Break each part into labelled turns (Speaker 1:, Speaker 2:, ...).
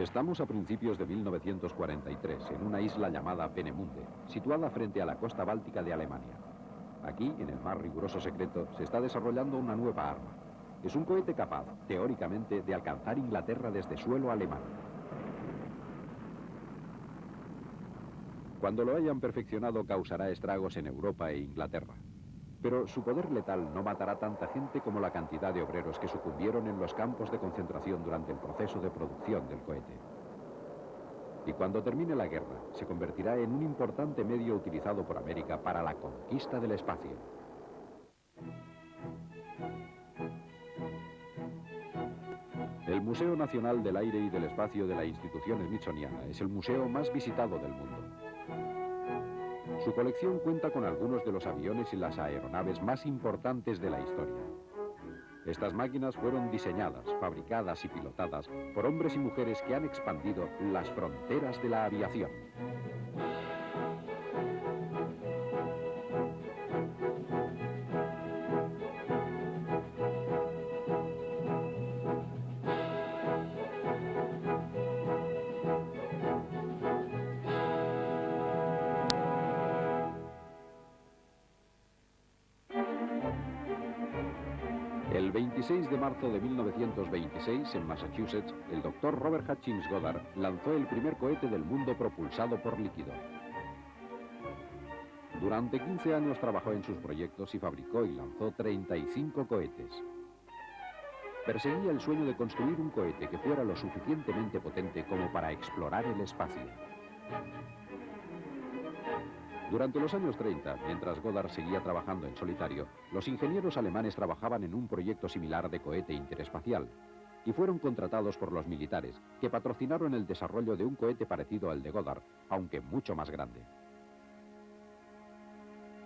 Speaker 1: Estamos a principios de 1943, en una isla llamada Peenemünde, situada frente a la costa báltica de Alemania. Aquí, en el más riguroso secreto, se está desarrollando una nueva arma. Es un cohete capaz, teóricamente, de alcanzar Inglaterra desde suelo alemán. Cuando lo hayan perfeccionado, causará estragos en Europa e Inglaterra. Pero su poder letal no matará tanta gente como la cantidad de obreros que sucumbieron en los campos de concentración durante el proceso de producción del cohete. Y cuando termine la guerra, se convertirá en un importante medio utilizado por América para la conquista del espacio. El Museo Nacional del Aire y del Espacio de la institución smithsoniana es el museo más visitado del mundo. Su colección cuenta con algunos de los aviones y las aeronaves más importantes de la historia. Estas máquinas fueron diseñadas, fabricadas y pilotadas por hombres y mujeres que han expandido las fronteras de la aviación. El 26 de marzo de 1926, en Massachusetts, el doctor Robert Hutchins Goddard lanzó el primer cohete del mundo propulsado por líquido. Durante 15 años trabajó en sus proyectos y fabricó y lanzó 35 cohetes. Perseguía el sueño de construir un cohete que fuera lo suficientemente potente como para explorar el espacio. Durante los años 30, mientras Goddard seguía trabajando en solitario, los ingenieros alemanes trabajaban en un proyecto similar de cohete interespacial y fueron contratados por los militares, que patrocinaron el desarrollo de un cohete parecido al de Goddard, aunque mucho más grande.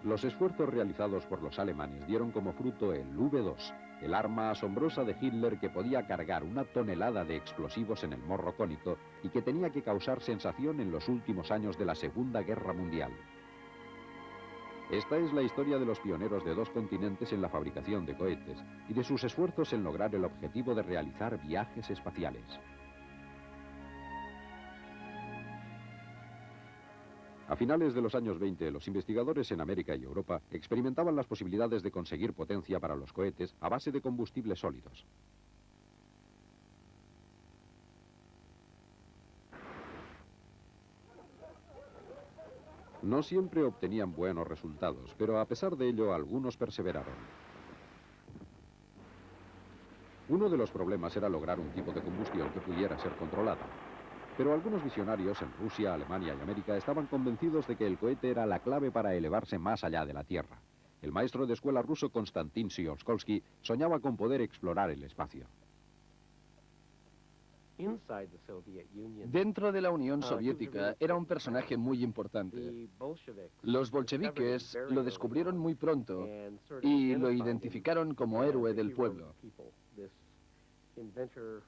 Speaker 1: Los esfuerzos realizados por los alemanes dieron como fruto el V-2, el arma asombrosa de Hitler que podía cargar 1 tonelada de explosivos en el morro cónico y que tenía que causar sensación en los últimos años de la Segunda Guerra Mundial. Esta es la historia de los pioneros de 2 continentes en la fabricación de cohetes y de sus esfuerzos en lograr el objetivo de realizar viajes espaciales. A finales de los años 20, los investigadores en América y Europa experimentaban las posibilidades de conseguir potencia para los cohetes a base de combustibles sólidos. No siempre obtenían buenos resultados, pero a pesar de ello, algunos perseveraron. Uno de los problemas era lograr un tipo de combustión que pudiera ser controlada. Pero algunos visionarios en Rusia, Alemania y América estaban convencidos de que el cohete era la clave para elevarse más allá de la Tierra. El maestro de escuela ruso Konstantin Tsiolkovsky soñaba con poder explorar el espacio.
Speaker 2: Dentro de la Unión Soviética era un personaje muy importante. Los bolcheviques lo descubrieron muy pronto y lo identificaron como héroe del pueblo.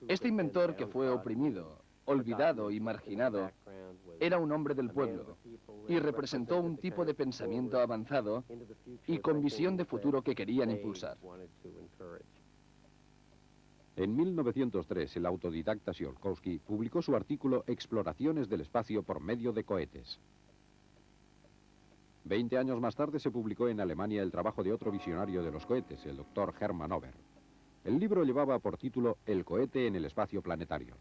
Speaker 2: Este inventor, que fue oprimido, olvidado y marginado, era un hombre del pueblo y representó un tipo de pensamiento avanzado y con visión de futuro que querían impulsar.
Speaker 1: En 1903, el autodidacta Tsiolkovsky publicó su artículo Exploraciones del espacio por medio de cohetes. 20 años más tarde se publicó en Alemania el trabajo de otro visionario de los cohetes, el doctor Hermann Ober. El libro llevaba por título El cohete en el espacio planetario.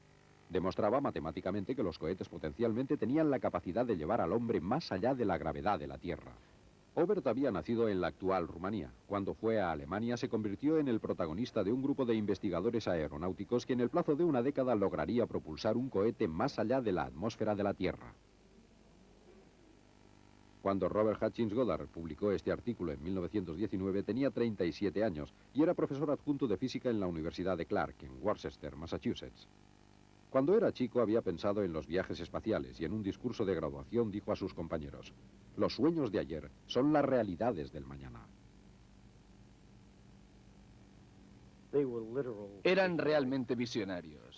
Speaker 1: Demostraba matemáticamente que los cohetes potencialmente tenían la capacidad de llevar al hombre más allá de la gravedad de la Tierra. Obert había nacido en la actual Rumanía. Cuando fue a Alemania se convirtió en el protagonista de un grupo de investigadores aeronáuticos que en el plazo de 1 década lograría propulsar un cohete más allá de la atmósfera de la Tierra. Cuando Robert Hutchins Goddard publicó este artículo en 1919 tenía 37 años y era profesor adjunto de física en la Universidad de Clark, en Worcester, Massachusetts. Cuando era chico había pensado en los viajes espaciales y en un discurso de graduación dijo a sus compañeros: "Los sueños de ayer son las realidades del mañana".
Speaker 2: Eran realmente visionarios.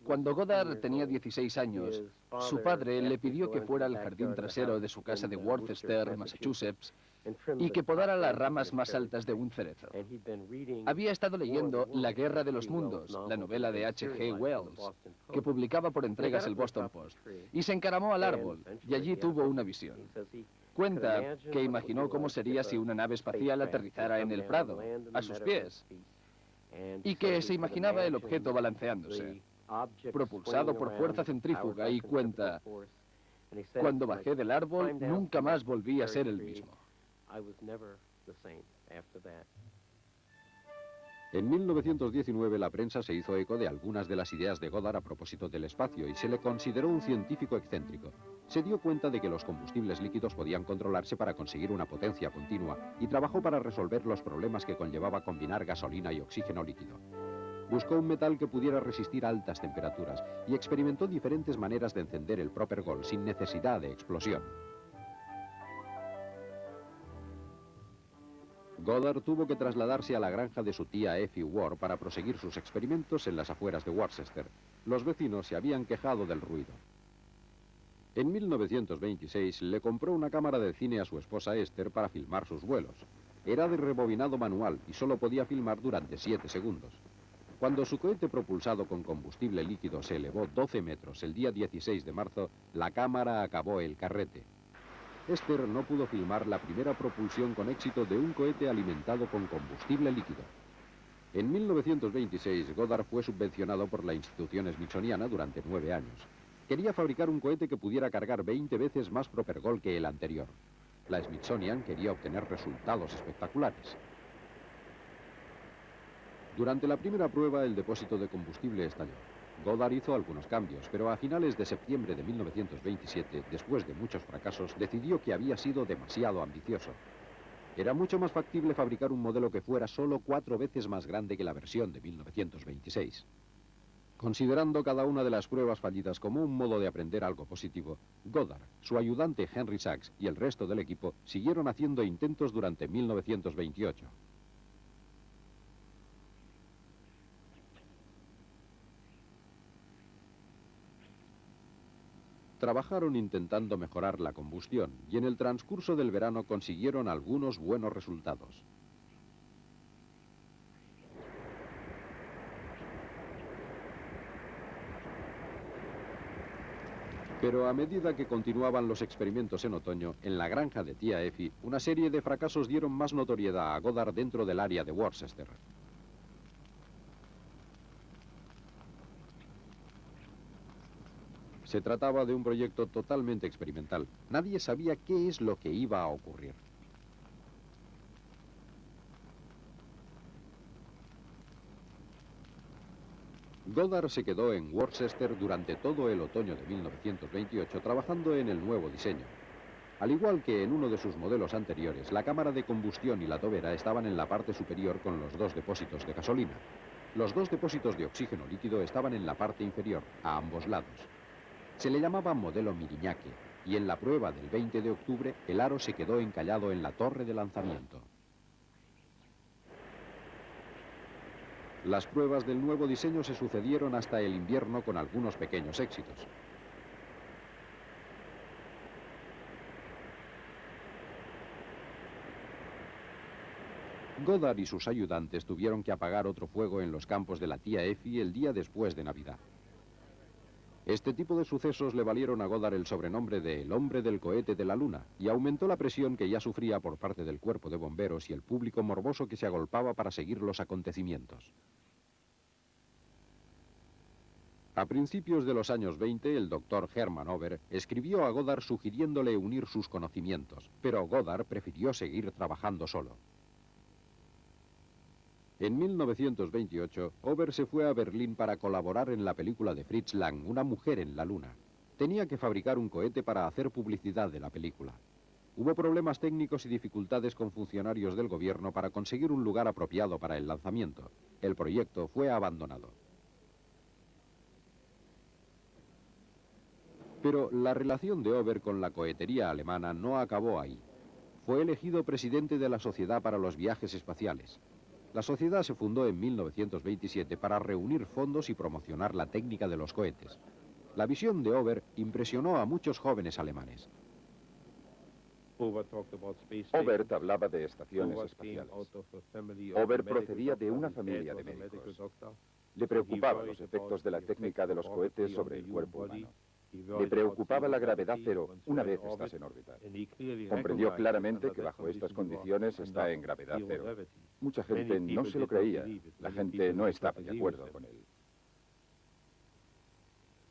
Speaker 2: Cuando Goddard tenía 16 años, su padre le pidió que fuera al jardín trasero de su casa de Worcester, Massachusetts, y que podara las ramas más altas de un cerezo. Había estado leyendo La Guerra de los Mundos, la novela de H.G. Wells, que publicaba por entregas el Boston Post, y se encaramó al árbol, y allí tuvo una visión. Cuenta que imaginó cómo sería si una nave espacial aterrizara en el prado, a sus pies, y que se imaginaba el objeto balanceándose, propulsado por fuerza centrífuga, y cuenta: cuando bajé del árbol, nunca más volví a ser el mismo.
Speaker 1: En 1919 la prensa se hizo eco de algunas de las ideas de Goddard a propósito del espacio y se le consideró un científico excéntrico. Se dio cuenta de que los combustibles líquidos podían controlarse para conseguir una potencia continua y trabajó para resolver los problemas que conllevaba combinar gasolina y oxígeno líquido. Buscó un metal que pudiera resistir altas temperaturas y experimentó diferentes maneras de encender el Propergol sin necesidad de explosión. Goddard tuvo que trasladarse a la granja de su tía Effie Ward para proseguir sus experimentos en las afueras de Worcester. Los vecinos se habían quejado del ruido. En 1926 le compró una cámara de cine a su esposa Esther para filmar sus vuelos. Era de rebobinado manual y solo podía filmar durante 7 segundos. Cuando su cohete propulsado con combustible líquido se elevó 12 metros el día 16 de marzo, la cámara acabó el carrete. Esther no pudo filmar la primera propulsión con éxito de un cohete alimentado con combustible líquido. En 1926, Goddard fue subvencionado por la institución smithsoniana durante 9 años. Quería fabricar un cohete que pudiera cargar 20 veces más Propergol que el anterior. La Smithsonian quería obtener resultados espectaculares. Durante la primera prueba, el depósito de combustible estalló. Goddard hizo algunos cambios, pero a finales de septiembre de 1927, después de muchos fracasos, decidió que había sido demasiado ambicioso. Era mucho más factible fabricar un modelo que fuera solo 4 veces más grande que la versión de 1926. Considerando cada una de las pruebas fallidas como un modo de aprender algo positivo, Goddard, su ayudante Henry Sachs y el resto del equipo siguieron haciendo intentos durante 1928. Trabajaron intentando mejorar la combustión y en el transcurso del verano consiguieron algunos buenos resultados. Pero a medida que continuaban los experimentos en otoño, en la granja de tía Effie, una serie de fracasos dieron más notoriedad a Goddard dentro del área de Worcester. Se trataba de un proyecto totalmente experimental. Nadie sabía qué es lo que iba a ocurrir. Goddard se quedó en Worcester durante todo el otoño de 1928 trabajando en el nuevo diseño. Al igual que en uno de sus modelos anteriores, la cámara de combustión y la tobera estaban en la parte superior con los 2 depósitos de gasolina. Los 2 depósitos de oxígeno líquido estaban en la parte inferior, a ambos lados. Se le llamaba modelo Miriñaque, y en la prueba del 20 de octubre el aro se quedó encallado en la torre de lanzamiento. Las pruebas del nuevo diseño se sucedieron hasta el invierno con algunos pequeños éxitos. Goddard y sus ayudantes tuvieron que apagar otro fuego en los campos de la tía Effie el día después de Navidad. Este tipo de sucesos le valieron a Goddard el sobrenombre de el hombre del cohete de la luna y aumentó la presión que ya sufría por parte del cuerpo de bomberos y el público morboso que se agolpaba para seguir los acontecimientos. A principios de los años 20, el doctor Hermann Ober escribió a Goddard sugiriéndole unir sus conocimientos, pero Goddard prefirió seguir trabajando solo. En 1928, Ober se fue a Berlín para colaborar en la película de Fritz Lang, Una mujer en la luna. Tenía que fabricar un cohete para hacer publicidad de la película. Hubo problemas técnicos y dificultades con funcionarios del gobierno para conseguir un lugar apropiado para el lanzamiento. El proyecto fue abandonado. Pero la relación de Ober con la cohetería alemana no acabó ahí. Fue elegido presidente de la Sociedad para los Viajes Espaciales. La sociedad se fundó en 1927 para reunir fondos y promocionar la técnica de los cohetes. La visión de Ober impresionó a muchos jóvenes alemanes.
Speaker 3: Obert hablaba de estaciones espaciales. Obert procedía de una familia de médicos. Le preocupaban los efectos de la técnica de los cohetes sobre el cuerpo humano. Le preocupaba la gravedad cero una vez estás en órbita. Comprendió claramente que bajo estas condiciones está en gravedad cero. Mucha gente no se lo creía. La gente no estaba de acuerdo con él.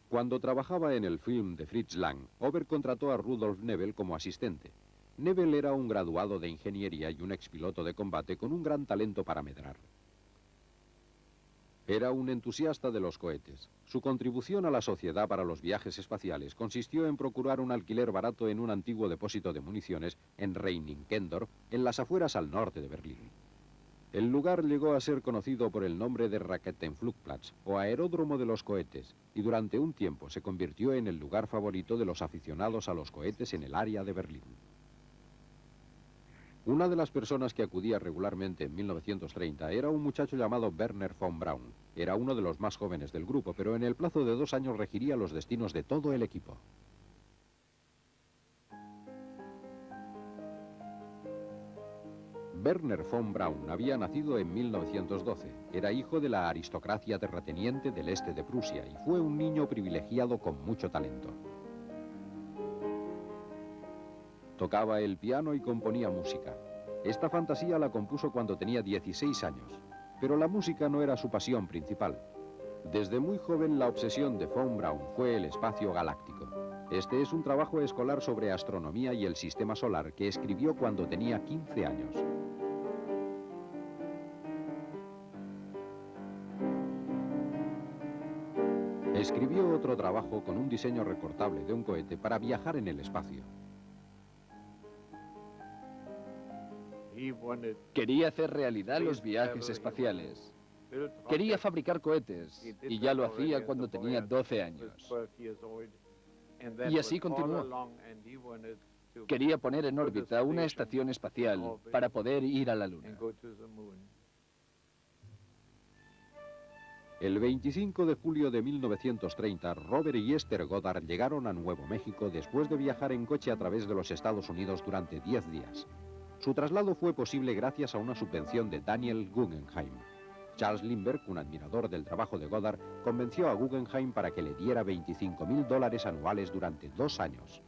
Speaker 1: Cuando trabajaba en el film de Fritz Lang, Obert contrató a Rudolf Nebel como asistente. Nebel era un graduado de ingeniería y un expiloto de combate con un gran talento para medrar. Era un entusiasta de los cohetes. Su contribución a la sociedad para los viajes espaciales consistió en procurar un alquiler barato en un antiguo depósito de municiones en Reinickendorf, en las afueras al norte de Berlín. El lugar llegó a ser conocido por el nombre de Raketenflugplatz, o aeródromo de los cohetes, y durante un tiempo se convirtió en el lugar favorito de los aficionados a los cohetes en el área de Berlín. Una de las personas que acudía regularmente en 1930 era un muchacho llamado Werner von Braun. Era uno de los más jóvenes del grupo, pero en el plazo de 2 años regiría los destinos de todo el equipo. Werner von Braun había nacido en 1912. Era hijo de la aristocracia terrateniente del este de Prusia y fue un niño privilegiado con mucho talento. Tocaba el piano y componía música. Esta fantasía la compuso cuando tenía 16 años, pero la música no era su pasión principal. Desde muy joven la obsesión de von Braun fue el espacio galáctico. Este es un trabajo escolar sobre astronomía y el sistema solar que escribió cuando tenía 15 años. Escribió otro trabajo con un diseño recortable de un cohete para viajar en el espacio.
Speaker 2: Quería hacer realidad los viajes espaciales. Quería fabricar cohetes, y ya lo hacía cuando tenía 12 años. Y así continuó. Quería poner en órbita una estación espacial para poder ir a la Luna.
Speaker 1: El 25 de julio de 1930, Robert y Esther Goddard llegaron a Nuevo México después de viajar en coche a través de los Estados Unidos durante 10 días. Su traslado fue posible gracias a una subvención de Daniel Guggenheim. Charles Lindbergh, un admirador del trabajo de Goddard, convenció a Guggenheim para que le diera $25.000 anuales durante 2 años.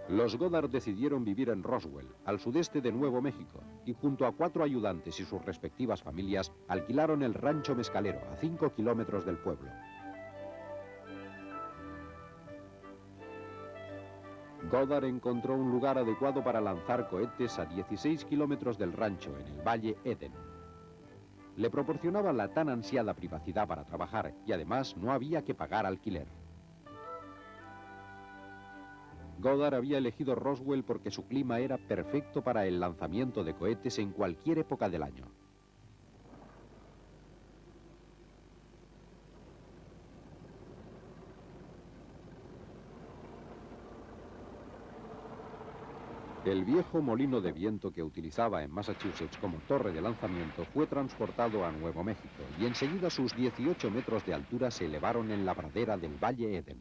Speaker 1: Los Goddard decidieron vivir en Roswell, al sudeste de Nuevo México, y junto a 4 ayudantes y sus respectivas familias, alquilaron el Rancho Mescalero, a 5 kilómetros del pueblo. Goddard encontró un lugar adecuado para lanzar cohetes a 16 kilómetros del rancho, en el Valle Eden. Le proporcionaba la tan ansiada privacidad para trabajar y además no había que pagar alquiler. Goddard había elegido Roswell porque su clima era perfecto para el lanzamiento de cohetes en cualquier época del año. El viejo molino de viento que utilizaba en Massachusetts como torre de lanzamiento fue transportado a Nuevo México y enseguida sus 18 metros de altura se elevaron en la pradera del Valle Eden.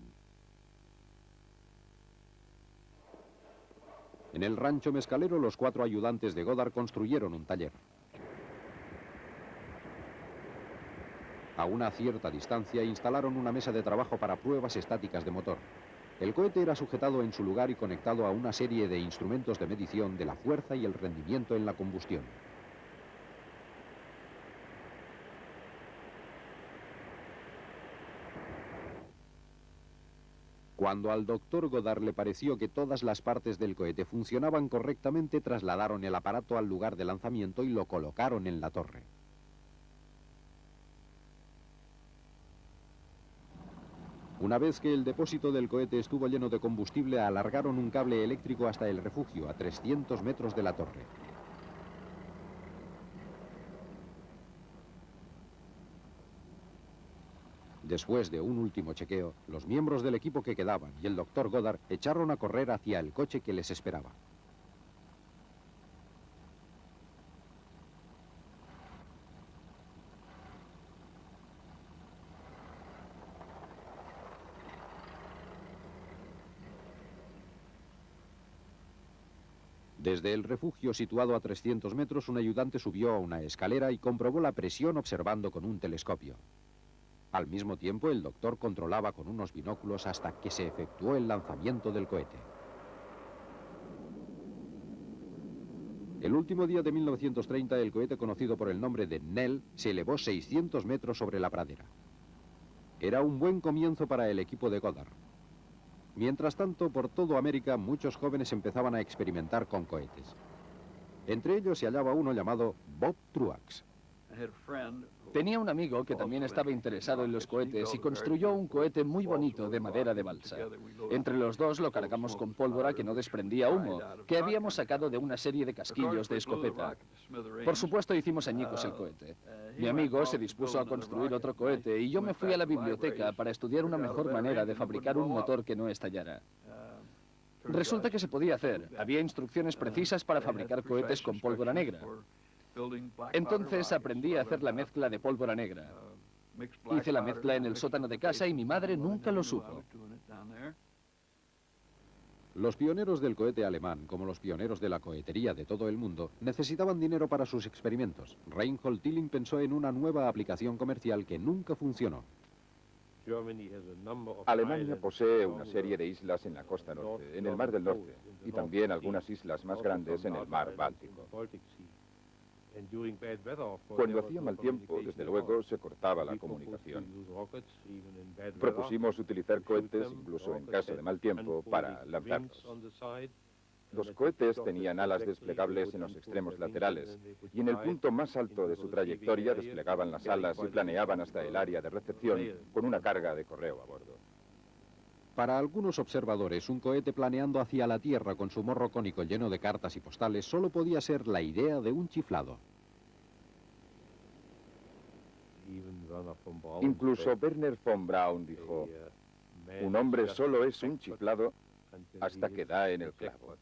Speaker 1: En el Rancho Mescalero, los 4 ayudantes de Goddard construyeron un taller. A una cierta distancia instalaron una mesa de trabajo para pruebas estáticas de motor. El cohete era sujetado en su lugar y conectado a una serie de instrumentos de medición de la fuerza y el rendimiento en la combustión. Cuando al doctor Goddard le pareció que todas las partes del cohete funcionaban correctamente, trasladaron el aparato al lugar de lanzamiento y lo colocaron en la torre. Una vez que el depósito del cohete estuvo lleno de combustible, alargaron un cable eléctrico hasta el refugio, a 300 metros de la torre. Después de un último chequeo, los miembros del equipo que quedaban y el doctor Goddard echaron a correr hacia el coche que les esperaba. Desde el refugio situado a 300 metros, un ayudante subió a una escalera y comprobó la presión observando con un telescopio. Al mismo tiempo, el doctor controlaba con unos binóculos hasta que se efectuó el lanzamiento del cohete. El último día de 1930, el cohete conocido por el nombre de Nell se elevó 600 metros sobre la pradera. Era un buen comienzo para el equipo de Goddard. Mientras tanto, por toda América, muchos jóvenes empezaban a experimentar con cohetes. Entre ellos se hallaba uno llamado Bob Truax.
Speaker 2: Tenía un amigo que también estaba interesado en los cohetes y construyó un cohete muy bonito de madera de balsa. Entre los dos lo cargamos con pólvora que no desprendía humo, que habíamos sacado de una serie de casquillos de escopeta. Por supuesto hicimos añicos el cohete. Mi amigo se dispuso a construir otro cohete y yo me fui a la biblioteca para estudiar una mejor manera de fabricar un motor que no estallara. Resulta que se podía hacer. Había instrucciones precisas para fabricar cohetes con pólvora negra. Entonces aprendí a hacer la mezcla de pólvora negra. Hice la mezcla en el sótano de casa y mi madre nunca lo supo.
Speaker 1: Los pioneros del cohete alemán, como los pioneros de la cohetería de todo el mundo, necesitaban dinero para sus experimentos. Reinhold Tilling pensó en una nueva aplicación comercial que nunca funcionó.
Speaker 3: Alemania posee una serie de islas en la costa norte, en el Mar del Norte, y también algunas islas más grandes en el Mar Báltico. Cuando hacía mal tiempo, desde luego, se cortaba la comunicación. Propusimos utilizar cohetes, incluso en caso de mal tiempo, para lanzarlos. Los cohetes tenían alas desplegables en los extremos laterales, y en el punto más alto de su trayectoria desplegaban las alas y planeaban hasta el área de recepción con una carga de correo a bordo.
Speaker 1: Para algunos observadores, un cohete planeando hacia la Tierra con su morro cónico lleno de cartas y postales solo podía ser la idea de un chiflado.
Speaker 3: Incluso Wernher von Braun dijo, un hombre solo es un chiflado hasta que da en el clavo.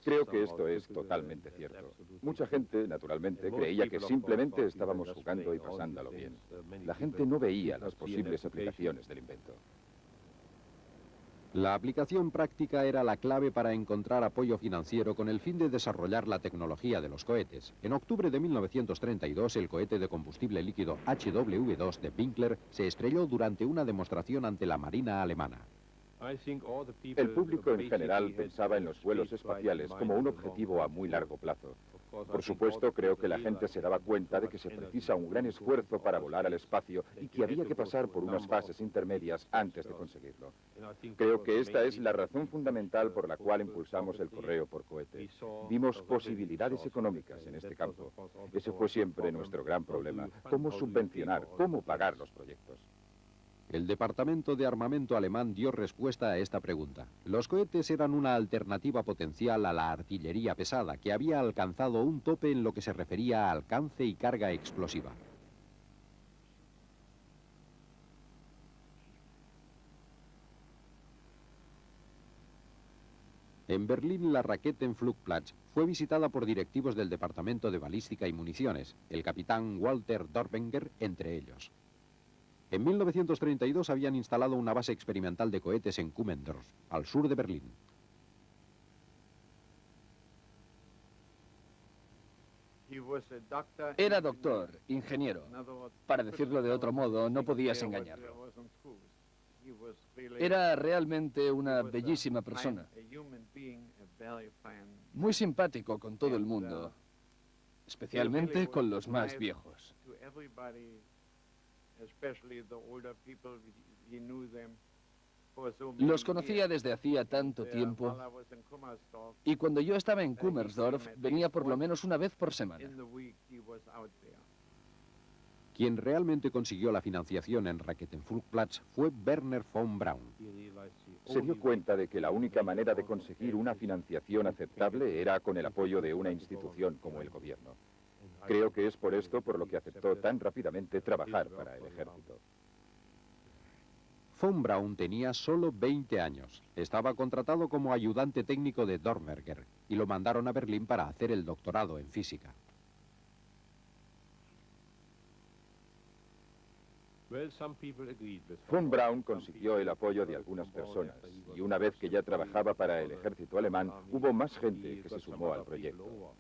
Speaker 3: Creo que esto es totalmente cierto. Mucha gente, naturalmente, creía que simplemente estábamos jugando y pasándolo bien. La gente no veía las posibles aplicaciones del invento.
Speaker 1: La aplicación práctica era la clave para encontrar apoyo financiero con el fin de desarrollar la tecnología de los cohetes. En octubre de 1932, el cohete de combustible líquido HW-2 de Winkler se estrelló durante una demostración ante la Marina alemana.
Speaker 3: El público en general pensaba en los vuelos espaciales como un objetivo a muy largo plazo. Por supuesto, creo que la gente se daba cuenta de que se precisa un gran esfuerzo para volar al espacio y que había que pasar por unas fases intermedias antes de conseguirlo. Creo que esta es la razón fundamental por la cual impulsamos el correo por cohete. Vimos posibilidades económicas en este campo. Ese fue siempre nuestro gran problema. ¿Cómo subvencionar? ¿Cómo pagar los proyectos?
Speaker 1: El Departamento de Armamento alemán dio respuesta a esta pregunta. Los cohetes eran una alternativa potencial a la artillería pesada, que había alcanzado un tope en lo que se refería a alcance y carga explosiva. En Berlín, la Raketenflugplatz fue visitada por directivos del Departamento de Balística y Municiones, el capitán Walter Dorbenger entre ellos. En 1932 habían instalado una base experimental de cohetes en Kummendorf, al sur de Berlín.
Speaker 2: Era doctor, ingeniero. Para decirlo de otro modo, no podías engañarlo. Era realmente una bellísima persona. Muy simpático con todo el mundo, especialmente con los más viejos. Los conocía desde hacía tanto tiempo y cuando yo estaba en Kummersdorf venía por lo menos una vez por semana.
Speaker 1: Quien realmente consiguió la financiación en Raketenflugplatz fue Wernher von Braun.
Speaker 3: Se dio cuenta de que la única manera de conseguir una financiación aceptable era con el apoyo de una institución como el gobierno. Creo que es por esto por lo que aceptó tan rápidamente trabajar para el ejército.
Speaker 1: Von Braun tenía solo 20 años. Estaba contratado como ayudante técnico de Dornberger y lo mandaron a Berlín para hacer el doctorado en física.
Speaker 3: Von Braun consiguió el apoyo de algunas personas y una vez que ya trabajaba para el ejército alemán, hubo más gente que se sumó al proyecto.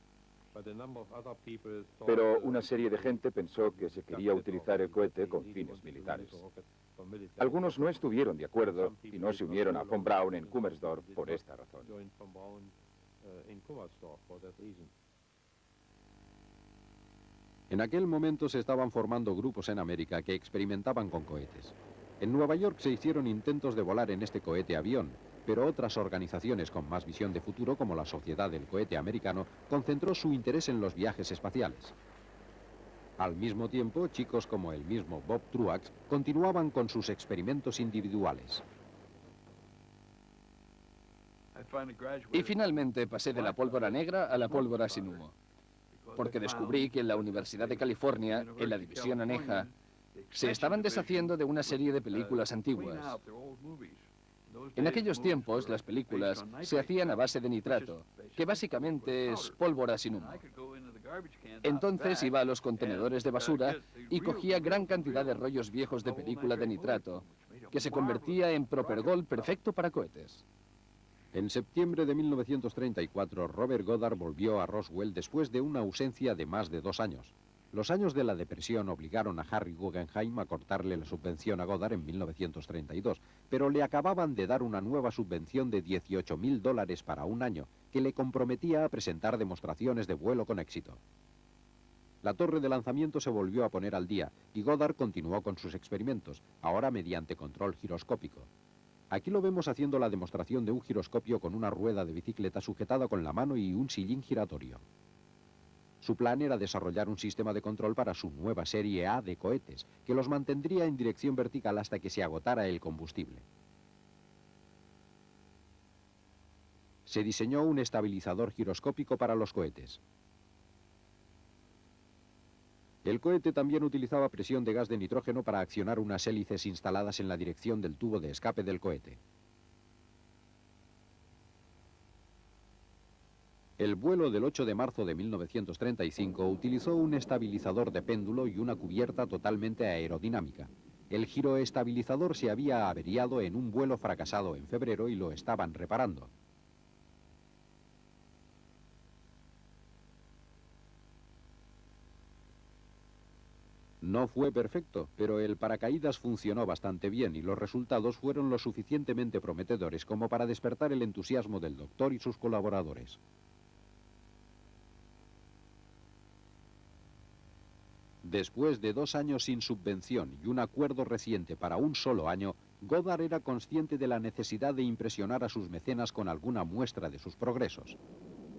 Speaker 3: Pero una serie de gente pensó que se quería utilizar el cohete con fines militares. Algunos no estuvieron de acuerdo y no se unieron a von Braun en Kummersdorf por esta razón.
Speaker 1: En aquel momento se estaban formando grupos en América que experimentaban con cohetes. En Nueva York se hicieron intentos de volar en este cohete avión, pero otras organizaciones con más visión de futuro, como la Sociedad del Cohete Americano, concentró su interés en los viajes espaciales. Al mismo tiempo, chicos como el mismo Bob Truax continuaban con sus experimentos individuales.
Speaker 2: Y finalmente pasé de la pólvora negra a la pólvora sin humo, porque descubrí que en la Universidad de California, en la división aneja, se estaban deshaciendo de una serie de películas antiguas. En aquellos tiempos, las películas se hacían a base de nitrato, que básicamente es pólvora sin humo. Entonces iba a los contenedores de basura y cogía gran cantidad de rollos viejos de película de nitrato, que se convertía en propergol perfecto para cohetes.
Speaker 1: En septiembre de 1934, Robert Goddard volvió a Roswell después de una ausencia de más de 2 años. Los años de la depresión obligaron a Harry Guggenheim a cortarle la subvención a Goddard en 1932, pero le acababan de dar una nueva subvención de $18.000 para un año, que le comprometía a presentar demostraciones de vuelo con éxito. La torre de lanzamiento se volvió a poner al día y Goddard continuó con sus experimentos, ahora mediante control giroscópico. Aquí lo vemos haciendo la demostración de un giroscopio con una rueda de bicicleta sujetada con la mano y un sillín giratorio. Su plan era desarrollar un sistema de control para su nueva serie A de cohetes, que los mantendría en dirección vertical hasta que se agotara el combustible. Se diseñó un estabilizador giroscópico para los cohetes. El cohete también utilizaba presión de gas de nitrógeno para accionar unas hélices instaladas en la dirección del tubo de escape del cohete. El vuelo del 8 de marzo de 1935 utilizó un estabilizador de péndulo y una cubierta totalmente aerodinámica. El giroestabilizador se había averiado en un vuelo fracasado en febrero y lo estaban reparando. No fue perfecto, pero el paracaídas funcionó bastante bien y los resultados fueron lo suficientemente prometedores como para despertar el entusiasmo del doctor y sus colaboradores. Después de 2 años sin subvención y un acuerdo reciente para un solo año, Goddard era consciente de la necesidad de impresionar a sus mecenas con alguna muestra de sus progresos.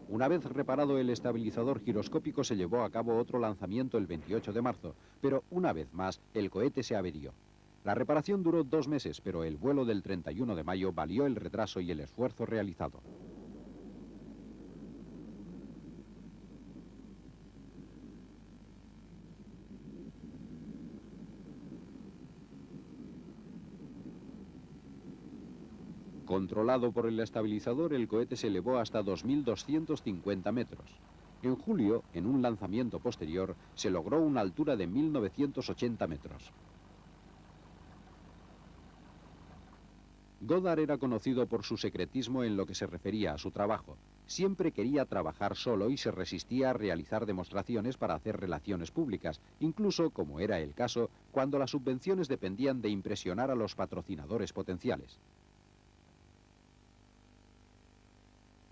Speaker 1: Una vez reparado el estabilizador giroscópico, se llevó a cabo otro lanzamiento el 28 de marzo, pero una vez más el cohete se averió. La reparación duró 2 meses, pero el vuelo del 31 de mayo valió el retraso y el esfuerzo realizado. Controlado por el estabilizador, el cohete se elevó hasta 2.250 metros. En julio, en un lanzamiento posterior, se logró una altura de 1.980 metros. Goddard era conocido por su secretismo en lo que se refería a su trabajo. Siempre quería trabajar solo y se resistía a realizar demostraciones para hacer relaciones públicas, incluso, como era el caso, cuando las subvenciones dependían de impresionar a los patrocinadores potenciales.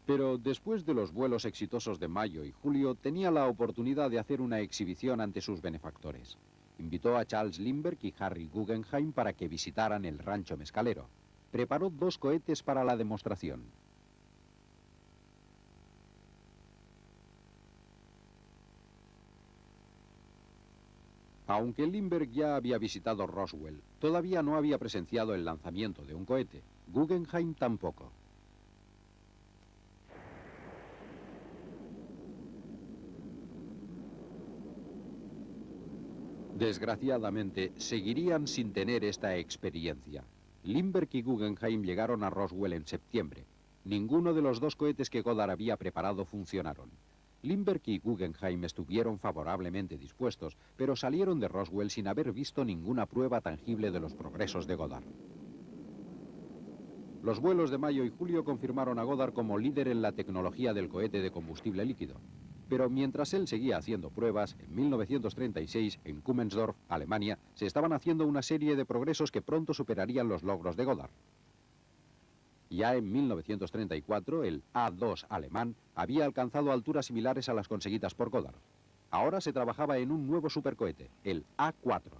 Speaker 1: Pero después de los vuelos exitosos de mayo y julio, tenía la oportunidad de hacer una exhibición ante sus benefactores. Invitó a Charles Lindbergh y Harry Guggenheim para que visitaran el rancho mezcalero. Preparó 2 cohetes para la demostración. Aunque Lindbergh ya había visitado Roswell, todavía no había presenciado el lanzamiento de un cohete. Guggenheim tampoco. Desgraciadamente, seguirían sin tener esta experiencia. Lindbergh y Guggenheim llegaron a Roswell en septiembre. Ninguno de los 2 cohetes que Goddard había preparado funcionaron. Lindbergh y Guggenheim estuvieron favorablemente dispuestos, pero salieron de Roswell sin haber visto ninguna prueba tangible de los progresos de Goddard. Los vuelos de mayo y julio confirmaron a Goddard como líder en la tecnología del cohete de combustible líquido. Pero mientras él seguía haciendo pruebas, en 1936, en Kummensdorf, Alemania, se estaban haciendo una serie de progresos que pronto superarían los logros de Goddard. Ya en 1934, el A-2 alemán había alcanzado alturas similares a las conseguidas por Goddard. Ahora se trabajaba en un nuevo supercohete, el A-4.